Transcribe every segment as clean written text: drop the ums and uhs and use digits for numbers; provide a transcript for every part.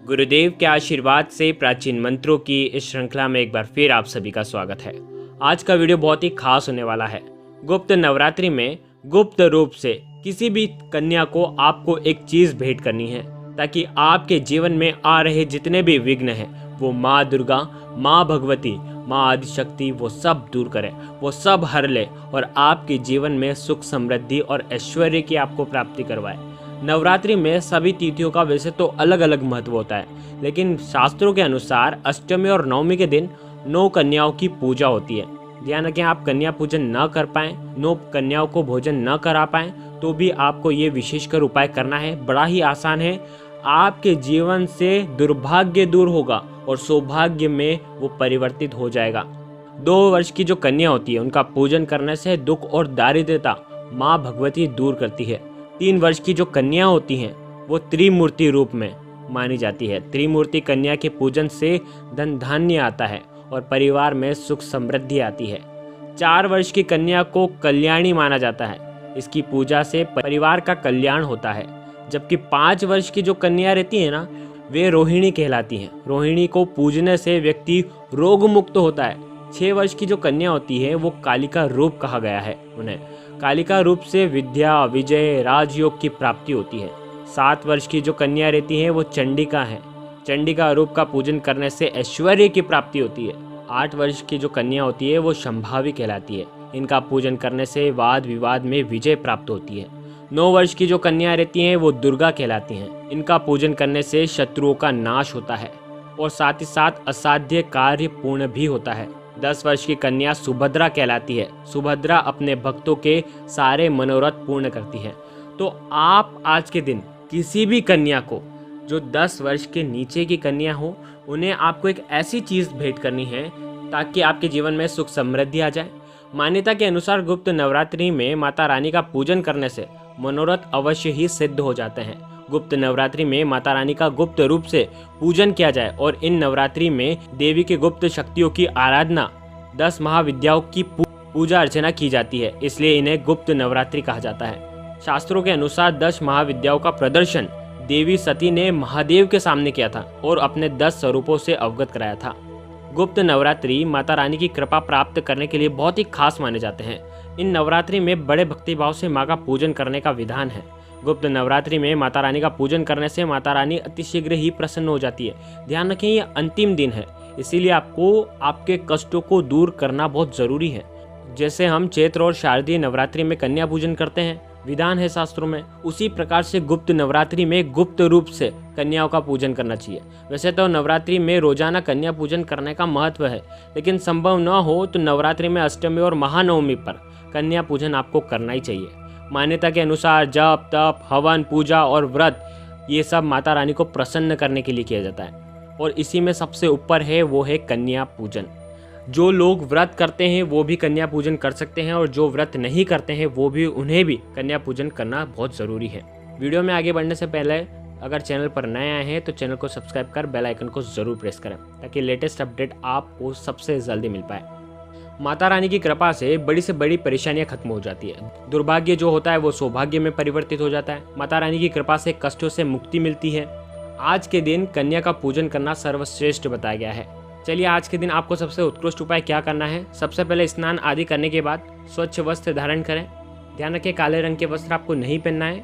गुरुदेव के आशीर्वाद से प्राचीन मंत्रों की इस श्रृंखला में एक बार फिर आप सभी का स्वागत है। आज का वीडियो बहुत ही खास होने वाला है। गुप्त नवरात्रि में गुप्त रूप से किसी भी कन्या को आपको एक चीज भेंट करनी है ताकि आपके जीवन में आ रहे जितने भी विघ्न हैं वो माँ दुर्गा, माँ भगवती, माँ आदिशक्ति वो सब दूर करे, वो सब हर ले और आपके जीवन में सुख समृद्धि और ऐश्वर्य की आपको प्राप्ति करवाए। नवरात्रि में सभी तिथियों का वैसे तो अलग अलग महत्व होता है, लेकिन शास्त्रों के अनुसार अष्टमी और नवमी के दिन 9 कन्याओं की पूजा होती है। ध्यान रखें, आप कन्या पूजन न कर पाएं, 9 कन्याओं को भोजन न करा पाएं तो भी आपको ये विशेषकर उपाय करना है। बड़ा ही आसान है, आपके जीवन से दुर्भाग्य दूर होगा और सौभाग्य में वो परिवर्तित हो जाएगा। 2 वर्ष की जो कन्या होती है उनका पूजन करने से दुख और दारिद्र्यता माँ भगवती दूर करती है। 3 वर्ष की जो कन्या होती हैं वो त्रिमूर्ति रूप में मानी जाती है। त्रिमूर्ति कन्या के पूजन से धन धान्य आता है और परिवार में सुख समृद्धि आती है। 4 वर्ष की कन्या को कल्याणी माना जाता है, इसकी पूजा से परिवार का कल्याण होता है। जबकि 5 वर्ष की जो कन्या रहती है ना, वे रोहिणी कहलाती हैं। रोहिणी को पूजने से व्यक्ति रोग मुक्त होता है। 6 वर्ष की जो कन्या होती है वो कालिका रूप कहा गया है उन्हें। कालिका रूप से विद्या, विजय, राजयोग की प्राप्ति होती है। 7 वर्ष की जो कन्या रहती है वो चंडिका है। चंडिका रूप का पूजन करने से ऐश्वर्य की प्राप्ति होती है। 8 वर्ष की जो कन्या होती है वो संभावी कहलाती है। इनका पूजन करने से वाद विवाद में विजय प्राप्त होती है। 9 वर्ष की जो कन्या रहती हैं वो दुर्गा कहलाती हैं। इनका पूजन करने से शत्रुओं का नाश होता है और साथ ही साथ असाध्य कार्य पूर्ण भी होता है। 10 वर्ष की कन्या सुभद्रा कहलाती है। सुभद्रा अपने भक्तों के सारे मनोरथ पूर्ण करती है। तो आप आज के दिन किसी भी कन्या को, जो 10 वर्ष के नीचे की कन्या हो, उन्हें आपको एक ऐसी चीज भेंट करनी है ताकि आपके जीवन में सुख समृद्धि आ जाए। मान्यता के अनुसार गुप्त नवरात्रि में माता रानी का पूजन करने से मनोरथ अवश्य ही सिद्ध हो जाते हैं। गुप्त नवरात्रि में माता रानी का गुप्त रूप से पूजन किया जाए और इन नवरात्रि में देवी के गुप्त शक्तियों की आराधना, 10 महाविद्याओं की पूजा अर्चना की जाती है, इसलिए इन्हें गुप्त नवरात्रि कहा जाता है। शास्त्रों के अनुसार 10 महाविद्याओं का प्रदर्शन देवी सती ने महादेव के सामने किया था और अपने 10 स्वरूपों से अवगत कराया था। गुप्त नवरात्रि माता रानी की कृपा प्राप्त करने के लिए बहुत ही खास माने जाते हैं। इन नवरात्रि में बड़े भक्तिभाव से माँ का पूजन करने का विधान है। गुप्त नवरात्रि में माता रानी का पूजन करने से माता रानी अतिशीघ्र ही प्रसन्न हो जाती है। ध्यान रखें, ये अंतिम दिन है, इसीलिए आपको आपके कष्टों को दूर करना बहुत जरूरी है। जैसे हम चैत्र और शारदीय नवरात्रि में कन्या पूजन करते हैं, विधान है शास्त्रों में, उसी प्रकार से गुप्त नवरात्रि में गुप्त रूप से कन्याओं का पूजन करना चाहिए। वैसे तो नवरात्रि में रोजाना कन्या पूजन करने का महत्व है, लेकिन संभव न हो तो नवरात्रि में अष्टमी और महानवमी पर कन्या पूजन आपको करना ही चाहिए। मान्यता के अनुसार जप, तप, हवन, पूजा और व्रत, ये सब माता रानी को प्रसन्न करने के लिए किया जाता है और इसी में सबसे ऊपर है वो है कन्या पूजन। जो लोग व्रत करते हैं वो भी कन्या पूजन कर सकते हैं और जो व्रत नहीं करते हैं वो भी, उन्हें भी कन्या पूजन करना बहुत ज़रूरी है। वीडियो में आगे बढ़ने से पहले अगर चैनल पर नए आए हैं तो चैनल को सब्सक्राइब कर बेल आइकन को ज़रूर प्रेस करें ताकि लेटेस्ट अपडेट आपको सबसे जल्दी मिल पाए। माता रानी की कृपा से बड़ी से बड़ी परेशानियां खत्म हो जाती है। दुर्भाग्य जो होता है वो सौभाग्य में परिवर्तित हो जाता है। माता रानी की कृपा से कष्टों से मुक्ति मिलती है। आज के दिन कन्या का पूजन करना सर्वश्रेष्ठ बताया गया है। चलिए, आज के दिन आपको सबसे उत्कृष्ट उपाय क्या करना है। सबसे पहले स्नान आदि करने के बाद स्वच्छ वस्त्र धारण करें। ध्यान रखें, काले रंग के वस्त्र आपको नहीं पहनना है।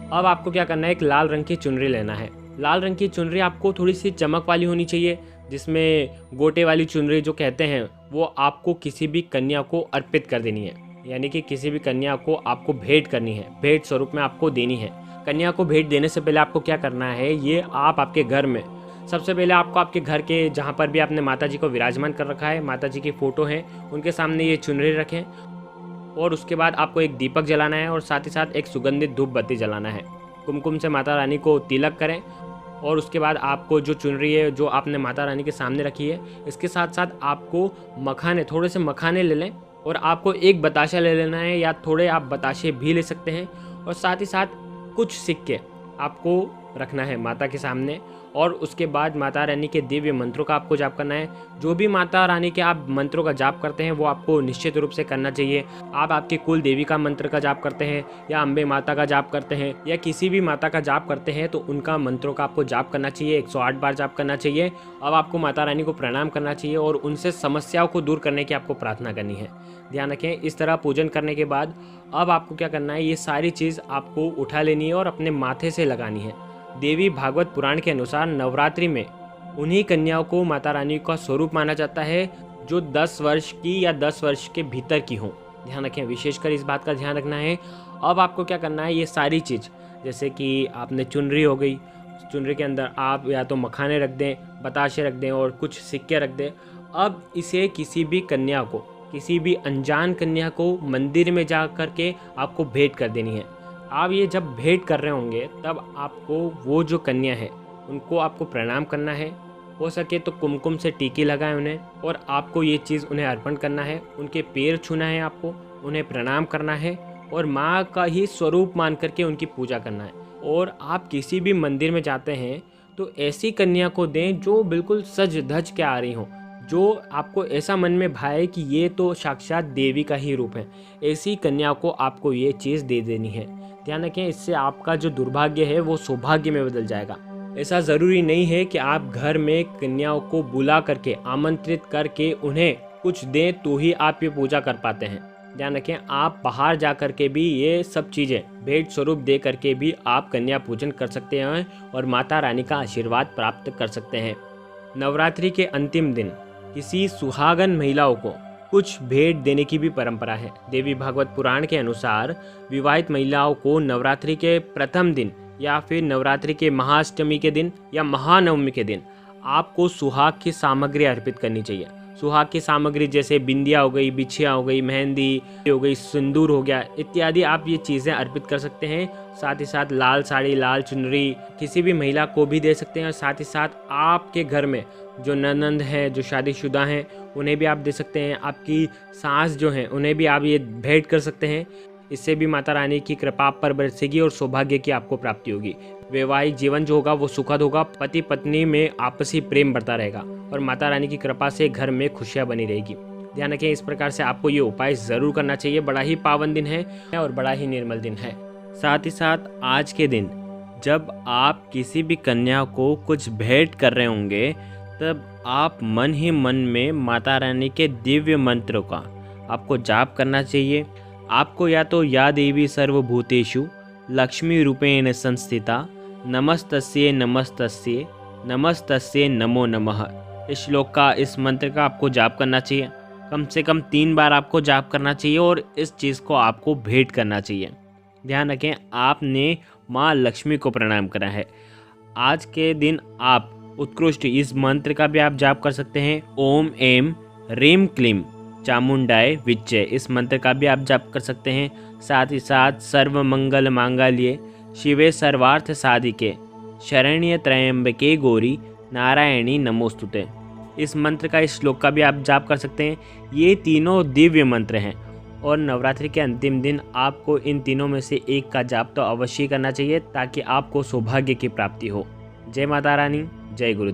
अब आपको क्या करना है, एक लाल रंग की चुनरी लेना है। लाल रंग की चुनरी आपको थोड़ी सी चमक वाली होनी चाहिए, जिसमें गोटे वाली चुनरी जो कहते हैं वो आपको किसी भी कन्या को अर्पित कर देनी है, यानी कि किसी भी कन्या को आपको भेंट करनी है, भेंट स्वरूप में आपको देनी है। कन्या को भेंट देने से पहले आपको क्या करना है, ये आप आपके घर में सबसे पहले आपको आपके घर के जहाँ पर भी आपने माता जी को विराजमान कर रखा है, माता जी की फ़ोटो है, उनके सामने ये चुनरी रखें और उसके बाद आपको एक दीपक जलाना है और साथ ही साथ एक सुगंधित धूप बत्ती जलाना है। कुमकुम से माता रानी को तिलक करें और उसके बाद आपको जो चुनरी है जो आपने माता रानी के सामने रखी है, इसके साथ साथ आपको मखाने, थोड़े से मखाने ले लें और आपको एक बताशा ले लेना है या थोड़े आप बताशे भी ले सकते हैं और साथ ही साथ कुछ सिक्के आपको रखना है माता के सामने, और उसके बाद माता रानी के दिव्य मंत्रों का आपको जाप करना है। जो भी माता रानी के आप मंत्रों का जाप करते हैं वो आपको निश्चित रूप से करना चाहिए। आप आपके कुल देवी का मंत्र का जाप करते हैं या अम्बे माता का जाप करते हैं या किसी भी माता का जाप करते हैं तो उनका मंत्रों का आपको जाप करना चाहिए, 108 बार जाप करना चाहिए। अब आपको माता रानी को प्रणाम करना चाहिए और उनसे समस्याओं को दूर करने की आपको प्रार्थना करनी है। ध्यान रखें, इस तरह पूजन करने के बाद अब आपको क्या करना है, ये सारी चीज़ आपको उठा लेनी है और अपने माथे से लगानी है। देवी भागवत पुराण के अनुसार नवरात्रि में उन्हीं कन्याओं को माता रानी का स्वरूप माना जाता है जो 10 वर्ष की या 10 वर्ष के भीतर की हों। ध्यान रखें, विशेषकर इस बात का ध्यान रखना है। अब आपको क्या करना है, ये सारी चीज़ जैसे कि आपने चुनरी हो गई, चुनरी के अंदर आप या तो मखाने रख दें, बताशे रख दें और कुछ सिक्के रख दें। अब इसे किसी भी कन्या को, किसी भी अनजान कन्या को मंदिर में जा कर के आपको भेंट कर देनी है। आप ये जब भेंट कर रहे होंगे तब आपको वो जो कन्या है उनको आपको प्रणाम करना है। हो सके तो कुमकुम से टीकी लगाएं उन्हें, और आपको ये चीज़ उन्हें अर्पण करना है। उनके पैर छूना है, आपको उन्हें प्रणाम करना है और माँ का ही स्वरूप मान करके उनकी पूजा करना है। और आप किसी भी मंदिर में जाते हैं तो ऐसी कन्या को दें जो बिल्कुल सज धज के आ रही हो, जो आपको ऐसा मन में भाए कि ये तो साक्षात देवी का ही रूप है। ऐसी कन्या को आपको ये चीज़ दे देनी है। ध्यान रखें, इससे आपका जो दुर्भाग्य है वो सौभाग्य में बदल जाएगा। ऐसा ज़रूरी नहीं है कि आप घर में कन्याओं को बुला करके, आमंत्रित करके उन्हें कुछ दें तो ही आप ये पूजा कर पाते हैं। ध्यान रखें, आप बाहर जा कर के भी ये सब चीज़ें भेंट स्वरूप दे करके भी आप कन्या पूजन कर सकते हैं और माता रानी का आशीर्वाद प्राप्त कर सकते हैं। नवरात्रि के अंतिम दिन किसी सुहागन महिलाओं को कुछ भेंट देने की भी परंपरा है। देवी भागवत पुराण के अनुसार विवाहित महिलाओं को नवरात्रि के प्रथम दिन या फिर नवरात्रि के महाअष्टमी के दिन या महानवमी के दिन आपको सुहाग की सामग्री अर्पित करनी चाहिए। सुहाग की सामग्री जैसे बिंदिया हो गई, बिछिया हो गई, मेहंदी हो गई, सिंदूर हो गया इत्यादि, आप ये चीज़ें अर्पित कर सकते हैं। साथ ही साथ लाल साड़ी, लाल चुनरी किसी भी महिला को भी दे सकते हैं। और साथ ही साथ आपके घर में जो ननंद हैं, जो शादीशुदा हैं, उन्हें भी आप दे सकते हैं। आपकी सास जो हैं उन्हें भी आप ये भेंट कर सकते हैं। इससे भी माता रानी की कृपा आप पर बरसेगी और सौभाग्य की आपको प्राप्ति होगी। वैवाहिक जीवन जो होगा वो सुखद होगा, पति पत्नी में आपसी प्रेम बढ़ता रहेगा और माता रानी की कृपा से घर में खुशियां बनी रहेगी। ध्यान रखें, इस प्रकार से आपको ये उपाय ज़रूर करना चाहिए। बड़ा ही पावन दिन है और बड़ा ही निर्मल दिन है। साथ ही साथ आज के दिन जब आप किसी भी कन्या को कुछ भेंट कर रहे होंगे तब आप मन ही मन में माता रानी के दिव्य मंत्रों का आपको जाप करना चाहिए। आपको या तो या देवी सर्वभूतेषु लक्ष्मी रूपेण संस्थिता नमस्तस्ये नमस्तस्ये नमस्तस्ये नमो नमः, इस श्लोक का, इस मंत्र का आपको जाप करना चाहिए। कम से कम 3 बार आपको जाप करना चाहिए और इस चीज़ को आपको भेंट करना चाहिए। ध्यान रखें, आपने माँ लक्ष्मी को प्रणाम करा है। आज के दिन आप उत्कृष्ट इस मंत्र का भी आप जाप कर सकते हैं। ओम ऐं ह्रीं क्लीं चामुंडाय विच्चे, इस मंत्र का भी आप जाप कर सकते हैं। साथ ही साथ सर्व मंगल मांगल्ये शिवे सर्वार्थ साधिके शरण्य त्र्यंबके गौरी नारायणी नमोस्तुते, इस मंत्र का, इस श्लोक का भी आप जाप कर सकते हैं। ये तीनों दिव्य मंत्र हैं और नवरात्रि के अंतिम दिन आपको इन तीनों में से एक का जाप तो अवश्य करना चाहिए ताकि आपको सौभाग्य की प्राप्ति हो। जय माता रानी, जय गुरु।